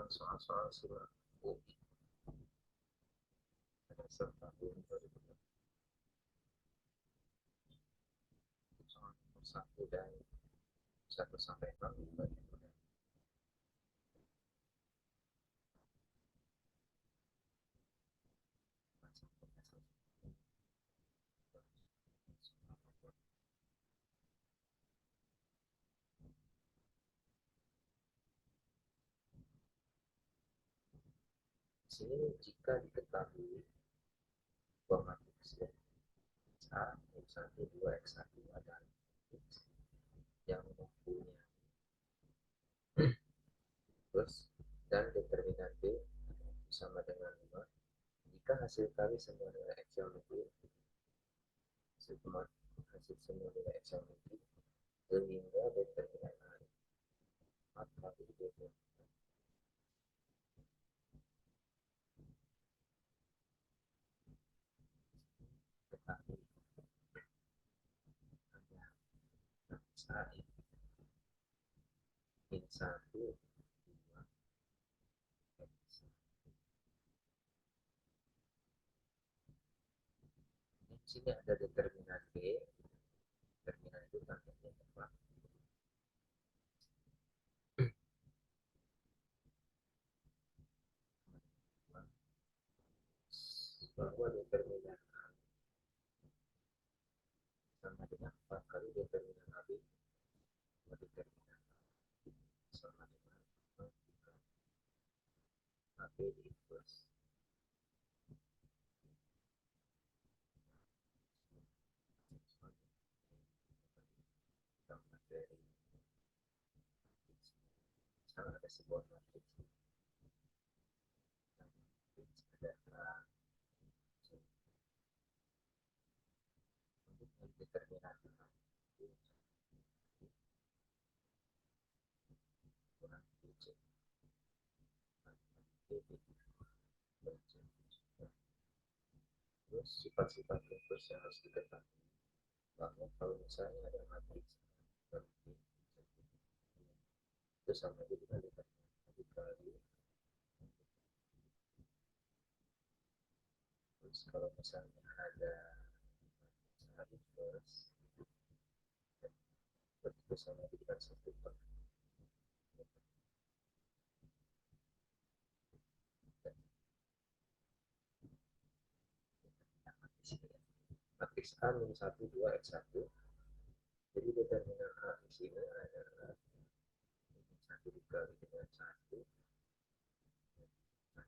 soal-soal surat UI semester tahun 2020 soal nomor 1 dan 1 sampai 6 bagaimana di sini jika diketahui bahwa matriks A, X1, 2, X1 adalah matriks yang mempunyai plus dan determinan B sama dengan 5 jika hasil kali semua nilai X yang lebih hasil semua nilai X yang lebih sehingga determinan A 4 kali determinan ketahui ada A in 1 2 X. Di sini ada determinan B, determinan itu tandanya apa? Bahwa determinan A sama dengan 4 kali determinan AB bahwa determinan A sama dengan 4 kali AB di plus sama dari misalnya ada sebuah matriks ada untuk determinan A kurang BC terus sifat-sifat inverse yang harus diketahui bahwa kalau misalnya ada matriks itu sama aja dengan dikali terus kalau misalnya ada inverse itu sama aja dengan 1/. Matriks A min 1 2 X1 jadi determinan A di sini adalah 1 dikali dengan 1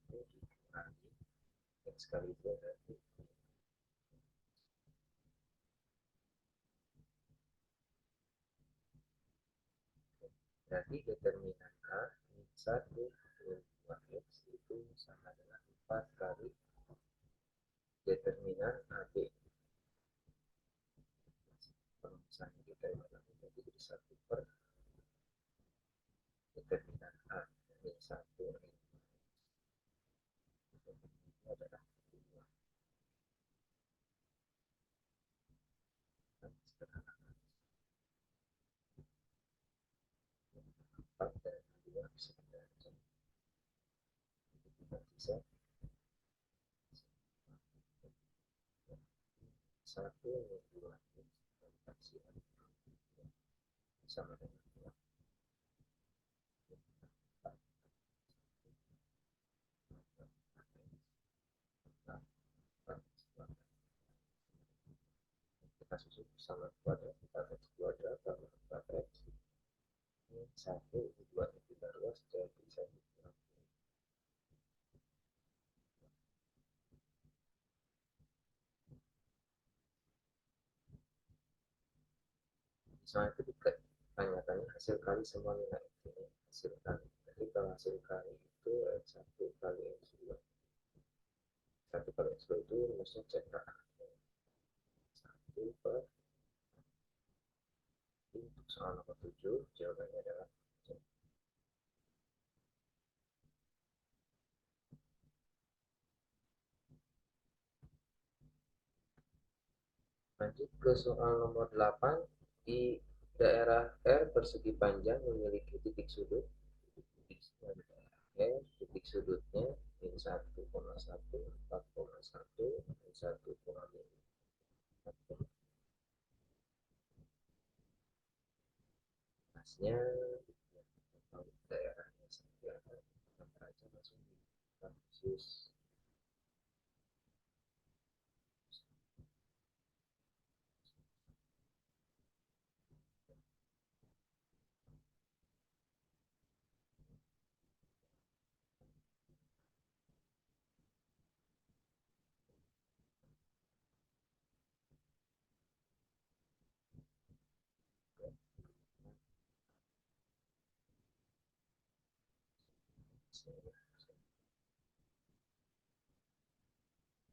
dikurangi X kali 2 berarti determinan A min 1 2 X itu sama dengan 4 kali determinan AB kalau misalnya determinan itu jadi 1/, determinan A min 1 adalah 2 4 dan 2 bisa kita bisa 1 min 2 sama dengan 2 kita susun sama kuadrat 4x kuadrat tambah 4x min 1 2 kita luas jadi 1. Misalnya itu ditanyakannya hasil kali semua nilai ini hasil kali. Jadi kalau hasil kali itu X1 kali X2 1 kali X2 itu rumusnya cetak 1 per untuk soal nomor 7 jawabannya adalah lanjut ke soal nomor 8 di daerah R persegi panjang memiliki titik sudut Oke, titik sudutnya min 1,1, 4,1, min 1,1. Pasnya atau daerahnya seperti apa, kita aja langsung di khusus.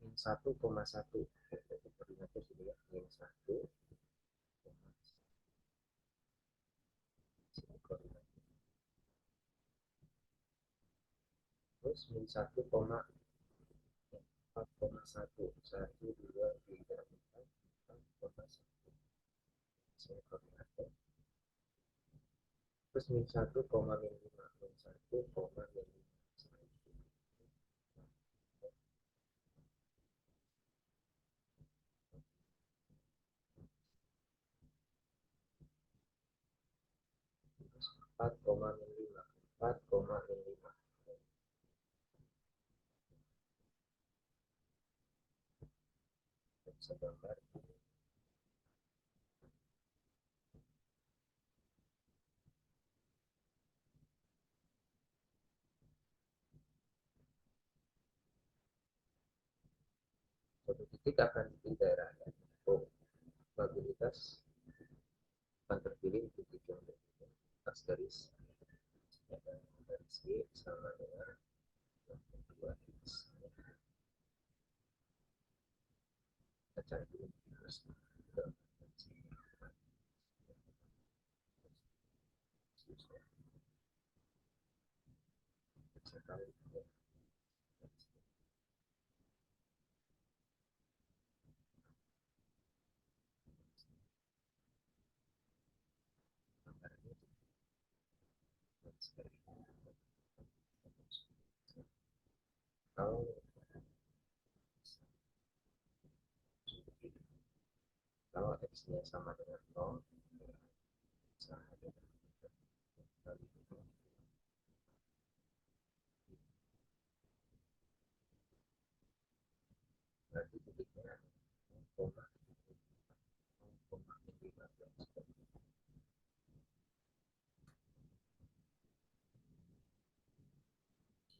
Min 1,1, koordinatnya sudah ya, min 1, terus min 1,4,1, 1, 2, 3, 4, 4,1. Saya koordinatnya. Terus min 1, min 5, min 1, min 5. 4,05, 4,05. Bisa gambar. Satu titik akan di daerahnya. Oh, probabilitas akan terpilih titik yang berbeda. Atas garis ya, garis G sama dengan 2x. Kita cari dulu garis bisa tahu gambarnya. Kalau kalau x-nya sama dengan 0, sama dengan berarti titiknya koma 0,15.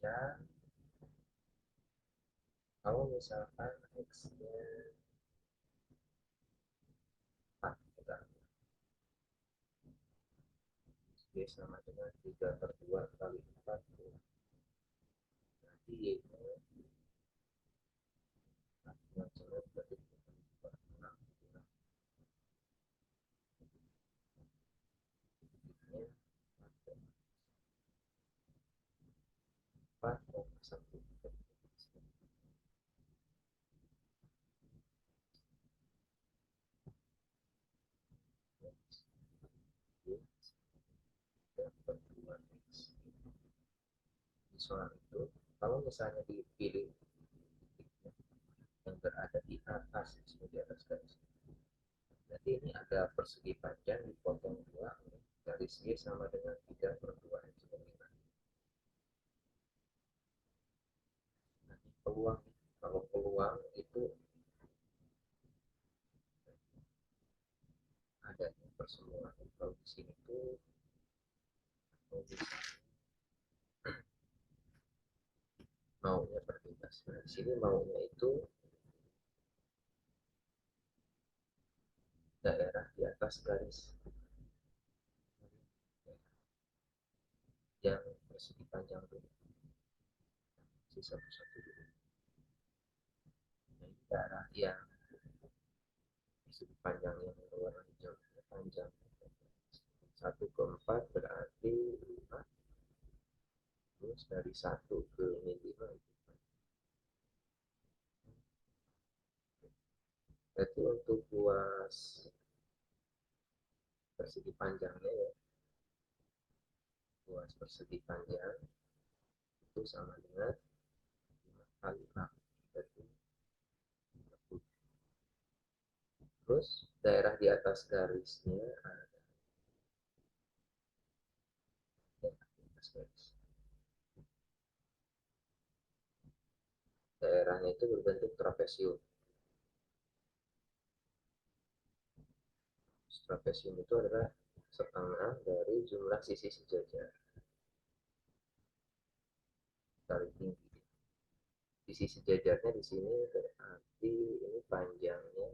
Ya, kalau misalkan x-nya 4, kita y sama dengan 3 per 2 kali 4, nanti y-nya 4 berarti 6, 4,1. Di soal itu, kalau misalnya dipilih yang berada di atas, di atas garis, jadi ini ada persegi panjang dipotong dua, garis Y sama dengan 3 per 2 x per 5. Nah, peluang, kalau peluang itu ada persemuan. Kalau di sini tuh maunya berbebas. Nah, di sini maunya itu daerah di atas garis yang persegi panjang dulu, satu-satu dulu. Nah, daerah yang persegi panjang yang berwarna hijau panjang 1 ke 4 berarti 5, terus dari 1 ke min 5 itu. Berarti untuk luas persegi panjangnya ya, luas persegi panjang itu sama dengan 5 kali 6, berarti 30. Terus daerah di atas garisnya ada daerah di atas garis. Daerahnya itu berbentuk trapesium. Trapesium itu adalah setengah dari jumlah sisi sejajar dari tinggi. Sisi sejajarnya di sini berarti ini panjangnya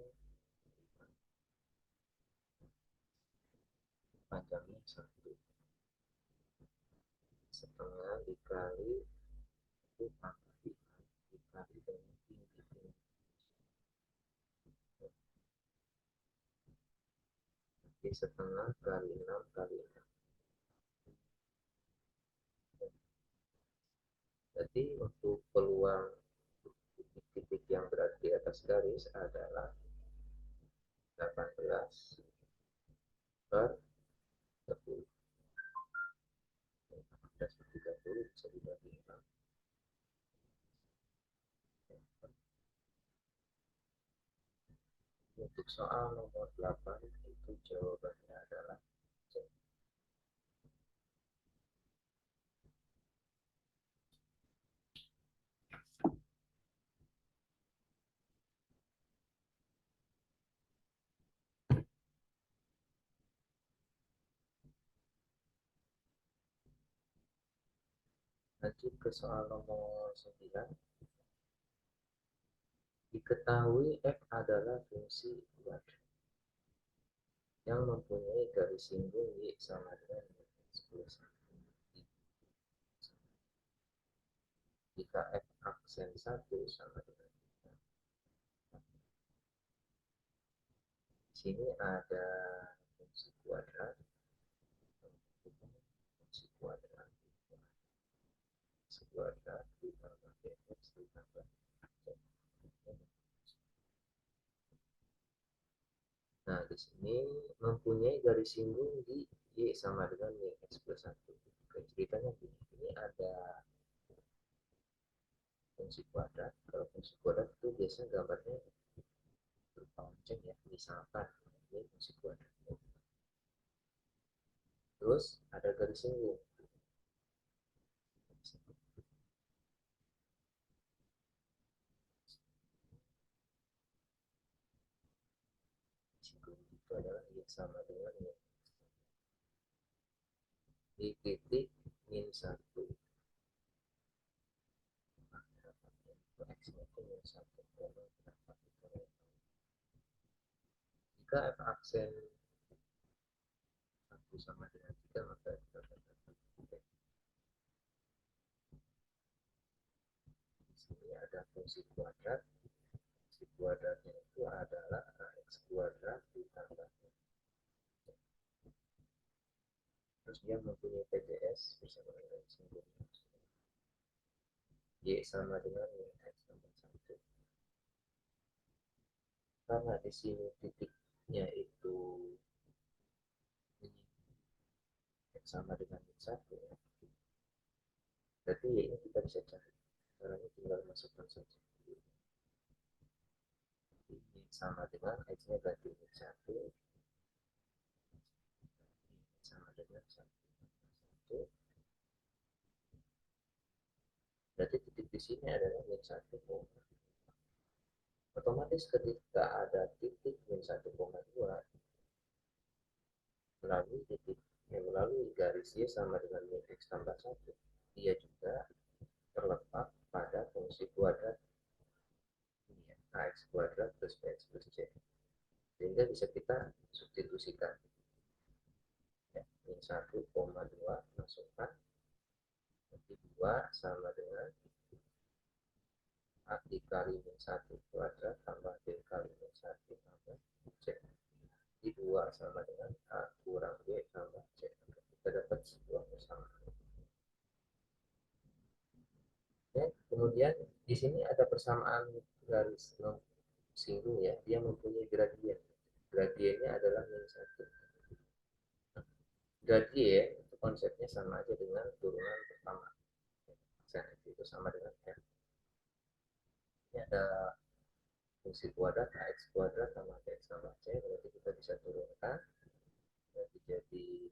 1 setengah dikali itu tambah dikali dengan tinggi. Jadi setengah kali 6 kali 6. Jadi untuk peluang titik-titik yang berada di atas garis adalah 18 per 10. 18 per 30 bisa dibagi 6. Untuk soal nomor 8 itu jawabannya adalah C. Lanjut ke soal nomor 9. Diketahui f adalah fungsi kuadrat yang mempunyai garis singgung y sama dengan x plus 1. Jika f aksen 1 sama dengan 3. Di sini ada fungsi kuadrat, fungsi kuadrat, fungsi kuadrat ditambah dx ditambah c. Nah, di sini mempunyai garis singgung di y sama dengan x plus 1. Ceritanya gini, ini ada fungsi kuadrat. Kalau fungsi kuadrat itu biasanya gambarnya berupa lonceng ya. Misalkan ini fungsi kuadrat. Terus ada garis singgung. Singgung itu adalah y sama dengan y di titik min 1. X-nya itu min 1. Jika f aksen 1 sama dengan 3, maka kita katakan di sini ada fungsi kuadrat. Fungsi kuadratnya itu adalah x kuadrat ditambah. Terus dia mempunyai PDS bersama dengan singgungnya. Y sama dengan x tambah 1. Karena di sini titiknya itu x sama dengan min 1 ya. Berarti y ini kita bisa cari. Caranya tinggal masukkan saja. Ini sama dengan x-nya ganti min 1. Sama dengan 1. Berarti titik di sini adalah min 1, otomatis ketika ada titik min 1,2 melalui titik yang melalui garis y sama dengan min x tambah 1, dia juga terletak pada fungsi kuadrat ini ya, ax kuadrat plus bx plus c, sehingga bisa kita substitusikan ya, min 1,2 masukkan nanti 2 sama dengan a dikali min 1 kuadrat tambah b kali min 1 tambah c. Di 2 sama dengan a kurang b tambah c. Kita dapat sebuah persamaan. Ya, kemudian di sini ada persamaan garis singgung ya, dia mempunyai gradien. Gradiennya adalah min 1. Gradien itu konsepnya sama aja dengan turunan pertama. aksen X itu sama dengan N. Ini ada fungsi kuadrat Ax kuadrat tambah Bx tambah C, berarti kita bisa turunkan, berarti jadi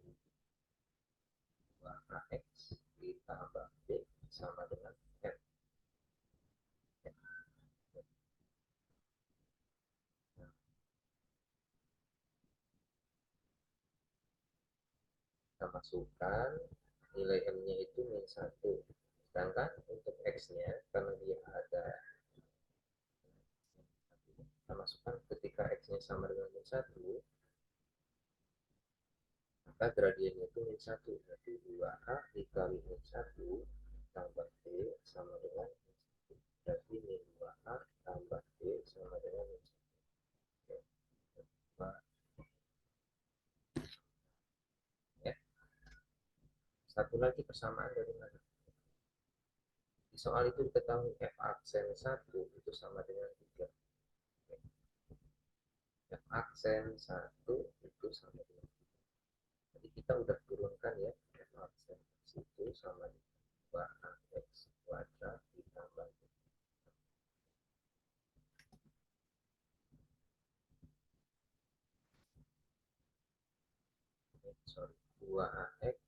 2Ax ditambah B sama dengan N. Nah, kita masukkan nilai M-nya itu min 1. Sedangkan untuk X-nya, karena dia ada, kita masukkan ketika X-nya sama dengan min 1, maka gradiennya itu min 1. Berarti 2A dikali min 1 tambah B sama dengan min 1. Berarti min 2A tambah B sama dengan min 1. Ya. Satu lagi persamaan dari mana? Di soal itu diketahui F aksen 1 itu sama dengan 3. F aksen 1 itu sama dengan 3. Jadi kita udah turunkan ya, F aksen itu sama dengan 2AX kuadrat ditambah sorry 2AX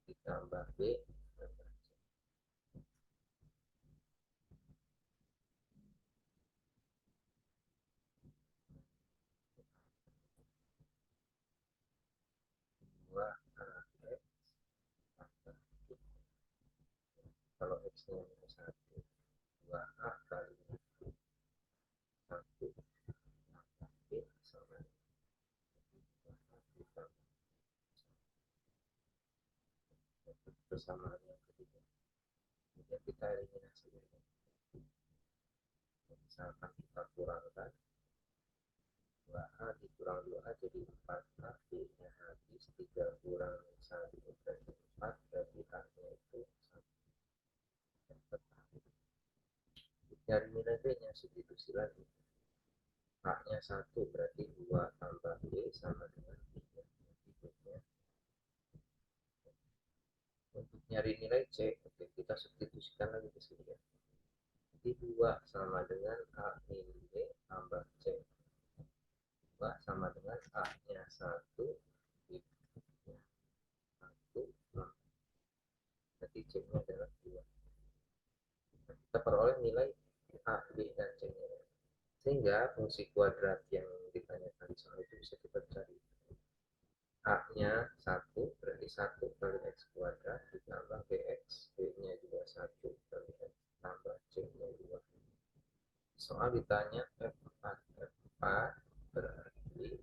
ditambah B tambah C. 2AX tambah B. Kalau X-nya minus 1, 2A kali 1 tambah B sama 2A ditambah persamaan yang ketiga. Kemudian kita eliminasi ini. Misalkan kita kurangkan 2A dikurang 2A jadi 4A, B-nya habis, 3 kurang 1 berarti 4, berarti A-nya itu 1. Dari nilai B-nya substitusi lagi. A-nya 1 berarti 2 tambah B sama dengan 3. Berikutnya untuk nyari nilai C, oke, kita substitusikan lagi ke sini ya. Jadi 2 sama dengan A min B tambah C. 2 sama dengan A-nya 1, B-nya 1, berarti C-nya adalah 2. Kita peroleh nilai A, B, dan C-nya. Sehingga fungsi kuadrat yang ditanyakan di soal itu bisa kita cari. A-nya 1, berarti 1 kali X kuadrat ditambah BX, B-nya juga 1 kali X tambah C-nya 2. Soal ditanya F4, F4 berarti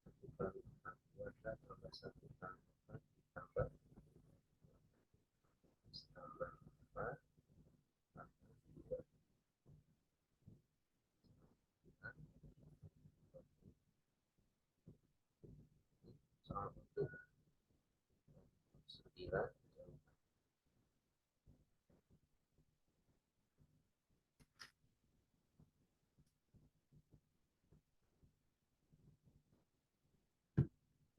1 kali 4 kuadrat tambah 1 kali 4 ditambah X tambah 4 tambah 2. Soal untuk 9.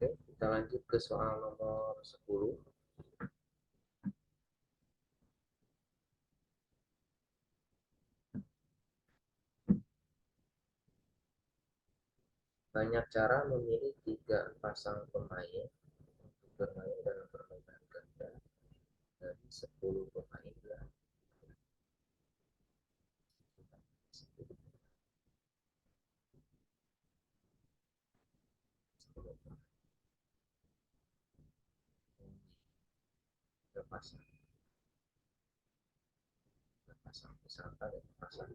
Oke, kita lanjut ke soal nomor 10. Banyak cara memilih 3 pasang pemain untuk bermain dalam permainan ganda dari 10 pemain yang pasang pasang peserta dan pasang.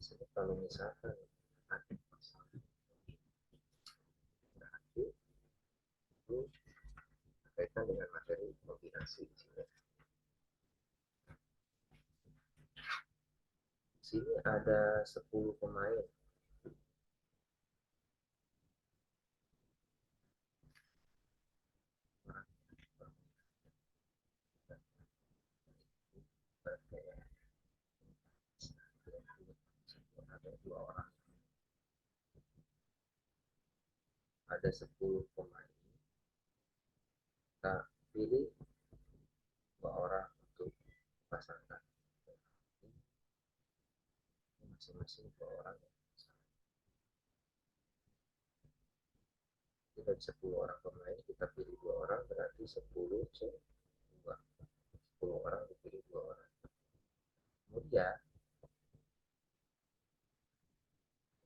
Jadi kalau misalkan ada pasang berarti itu berkaitan dengan materi kombinasi di sini. Di sini ada 10 pemain. ada 2 orang, ada 10 pemain, kita pilih 2 orang untuk pasangkan, masing-masing 2 orang. Dari 10 orang pemain kita pilih 2 orang, berarti 10 C2, 10 orang dipilih 2 orang. Kemudian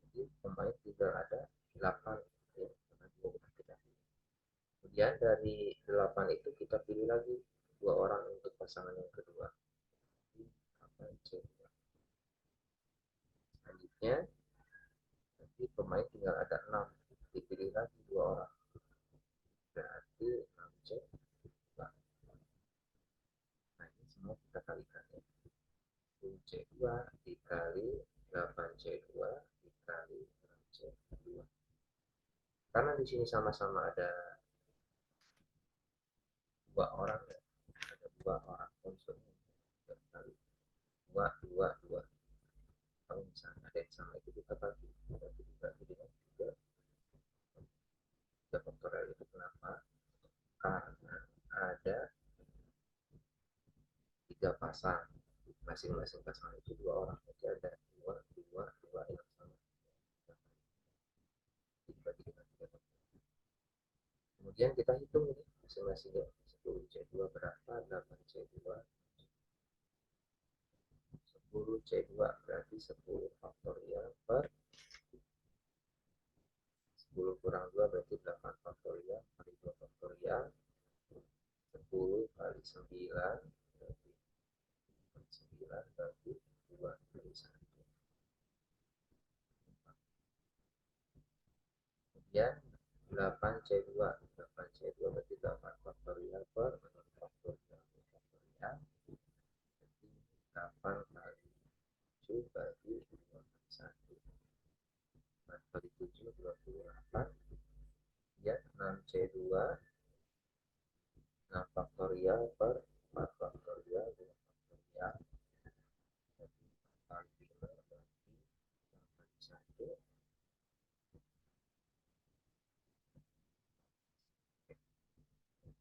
jadi pemain tinggal ada 8 ya, kemudian dari 8 itu kita pilih lagi 2 orang untuk pasangan yang kedua. 8 C2. Selanjutnya nanti pemain tinggal ada 6, dipilih lagi 2 orang, berarti 6 C2. Nah ini semua kita kalikan ya, 10 C2 dikali 8 C2 dikali 6 C2. Karena di sini sama-sama ada 2 orang ya, ada 2 orang unsur kali 2. Kalau misalnya ada yang sama itu kita bagi, berarti dibagi dengan 3 faktorial. Itu kenapa? Karena ada 3 pasang, masing-masing pasang itu 2 orang, jadi ada 2 yang sama dibagi dengan 3 faktorial. Kemudian kita hitung ini masing-masingnya, 10 C2 berapa, 8 C2, 10 C2 berarti 10 faktorial per 10 kurang 2 berarti 8 faktorial kali 2 faktorial, 10 kali 9 berarti 9 bagi 2 kali 1. Kemudian 8C2 berarti 8 faktorial per 6 faktorial faktorial, berarti 8 kali 7 bagi 2 kali 1, 4 kali 7 28, ya 6C2 6 faktorial per 4 faktorial 2 faktorial, berarti 4 kali 5 berarti 2 kali 1.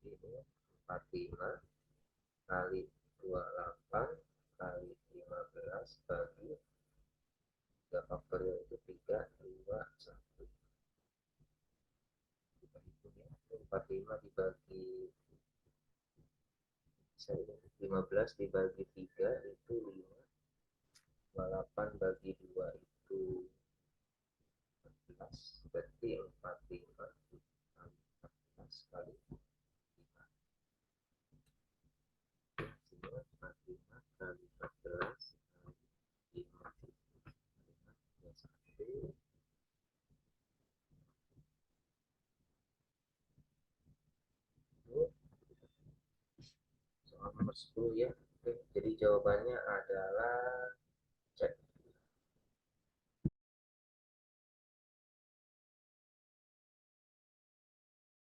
Ini 45 kali 28 kali 15 bagi 3 faktorial itu 3, 2, 1. Kita hitung ya, 45 dibagi 15 dibagi 3 itu 5, 28 bagi 2 itu 14, berarti 45 kali 14 kali 5. Hasilnya 45 kali 14 kali 5 kali 1. Soal nomor 10 ya. Oke, jadi jawabannya adalah